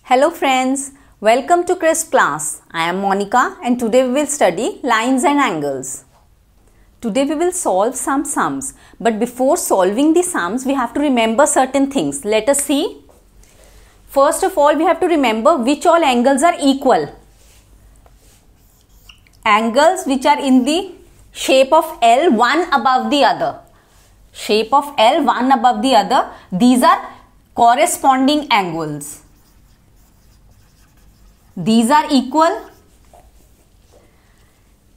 Hello friends, welcome to Crisp class. I am Monica and today we will study lines and angles. Today we will solve some sums, but before solving the sums we have to remember certain things. Let us see. First of all, we have to remember which all angles are equal. Angles which are in the shape of L, one above the other. Shape of L, one above the other. These are corresponding angles. These are equal.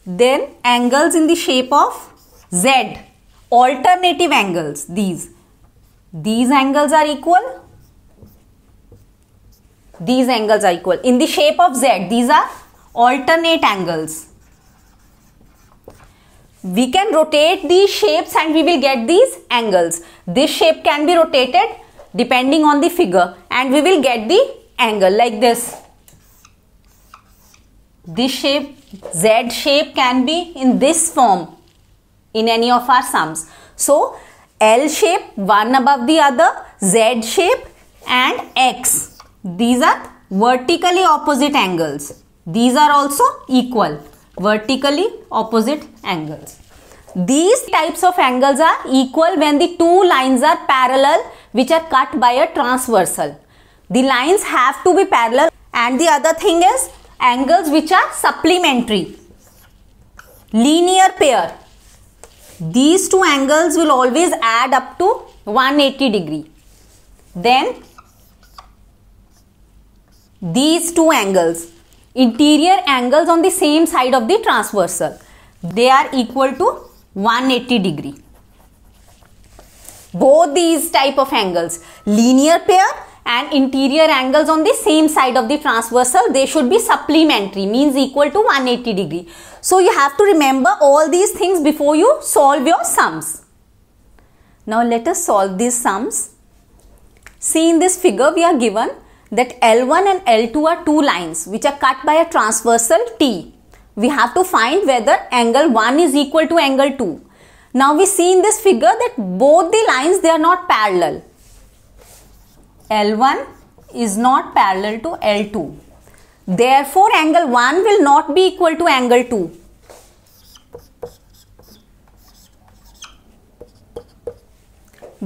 Then angles in the shape of Z, alternative angles. These angles are equal. These angles are equal. In the shape of Z, these are alternate angles. We can rotate these shapes and we will get these angles. This shape can be rotated depending on the figure and we will get the angle like this. This shape, Z shape, can be in this form in any of our sums. So, L shape, one above the other, Z shape and X. These are vertically opposite angles. These are also equal, vertically opposite angles. These types of angles are equal when the two lines are parallel which are cut by a transversal. The lines have to be parallel, and the other thing is angles which are supplementary, linear pair. These two angles will always add up to 180 degree. Then these two angles, interior angles on the same side of the transversal, they are equal to 180 degree. Both these type of angles, linear pair and interior angles on the same side of the transversal, they should be supplementary, means equal to 180 degree. So you have to remember all these things before you solve your sums. Now let us solve these sums. See, in this figure we are given that L1 and L2 are two lines which are cut by a transversal T. We have to find whether angle 1 is equal to angle 2. Now we see in this figure that both the lines, they are not parallel. L1 is not parallel to L2. Therefore, angle 1 will not be equal to angle 2.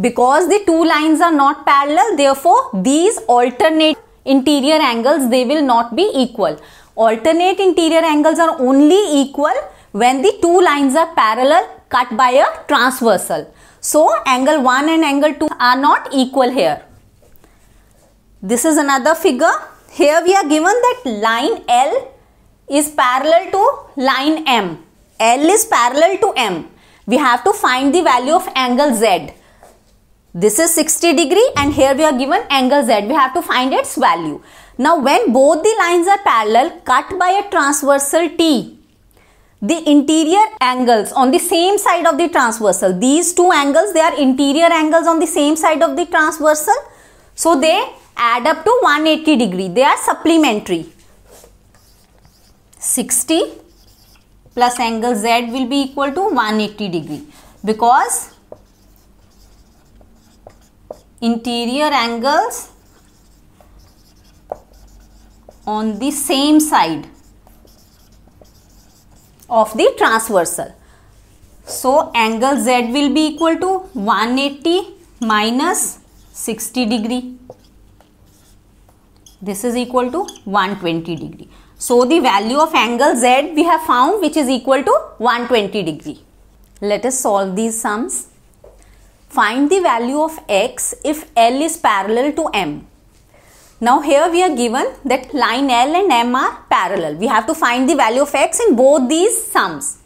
Because the two lines are not parallel, therefore, these alternate interior angles, they will not be equal. Alternate interior angles are only equal when the two lines are parallel cut by a transversal. So, angle 1 and angle 2 are not equal here. This is another figure. Here we are given that line L is parallel to line M. L is parallel to M. We have to find the value of angle Z. This is 60 degree and here we are given angle Z. We have to find its value. Now when both the lines are parallel cut by a transversal T, the interior angles on the same side of the transversal, these two angles, they are interior angles on the same side of the transversal. So they add up to 180 degree. They are supplementary. 60 plus angle Z will be equal to 180 degree because interior angles on the same side of the transversal. So angle Z will be equal to 180 minus 60 degree. This is equal to 120 degree. So the value of angle Z we have found, which is equal to 120 degree. Let us solve these sums. Find the value of X if L is parallel to M. Now here we are given that line L and M are parallel. We have to find the value of X in both these sums.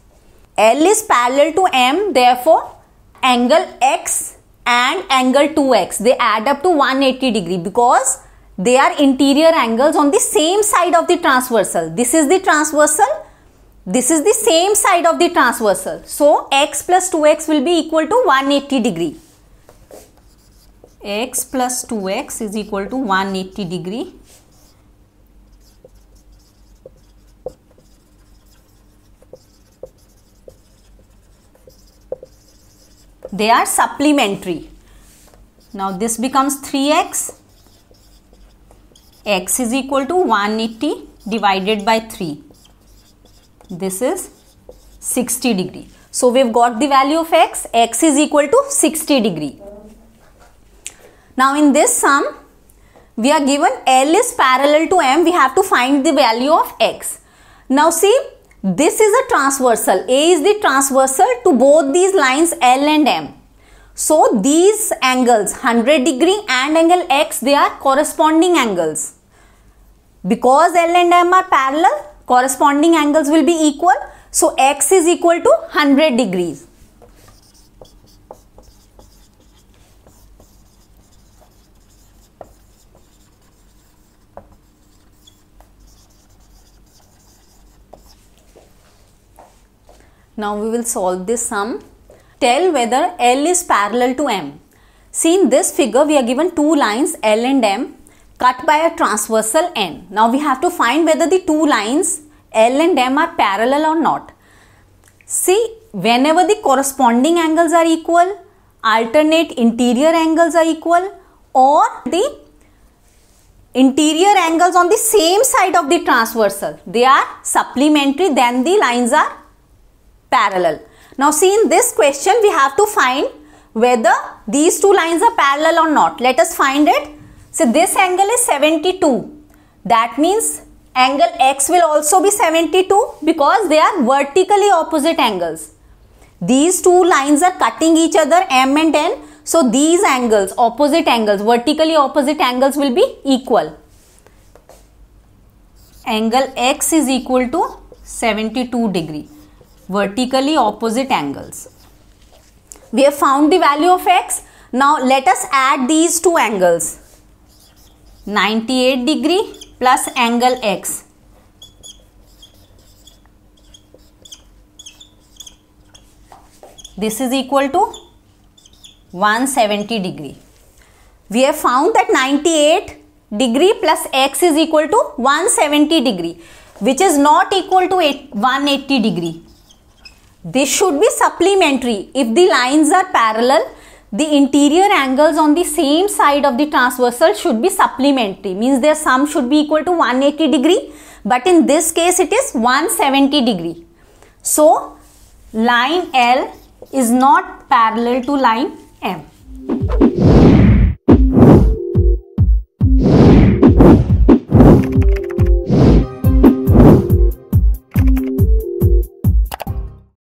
L is parallel to M, therefore angle X and angle 2X, they add up to 180 degree because they are interior angles on the same side of the transversal. This is the transversal. This is the same side of the transversal. So, X plus 2X will be equal to 180 degree. X plus 2X is equal to 180 degree. They are supplementary. Now, this becomes 3X. x is equal to 180 divided by 3. This is 60 degree. So we've got the value of x. X is equal to 60 degree. Now in this sum, we are given L is parallel to M. We have to find the value of x. Now see, this is a transversal. A is the transversal to both these lines L and M. So these angles 100 degree and angle x, they are corresponding angles. Because L and M are parallel, corresponding angles will be equal. So x is equal to 100 degrees. Now we will solve this sum. Tell whether L is parallel to M. See, in this figure we are given two lines L and M cut by a transversal N. Now we have to find whether the two lines L and M are parallel or not. See, whenever the corresponding angles are equal, alternate interior angles are equal, or the interior angles on the same side of the transversal, they are supplementary, then the lines are parallel. Now see, in this question we have to find whether these two lines are parallel or not. Let us find it. So this angle is 72. That means angle x will also be 72 because they are vertically opposite angles. These two lines are cutting each other, M and N. So these angles, opposite angles, vertically opposite angles will be equal. Angle x is equal to 72 degree. Vertically opposite angles. We have found the value of x. Now let us add these two angles. 98 degree plus angle x. This is equal to 170 degree. We have found that 98 degree plus x is equal to 170 degree, which is not equal to 180 degree. This should be supplementary. If the lines are parallel, the interior angles on the same side of the transversal should be supplementary. Means their sum should be equal to 180 degree. But in this case, it is 170 degree. So, line L is not parallel to line M.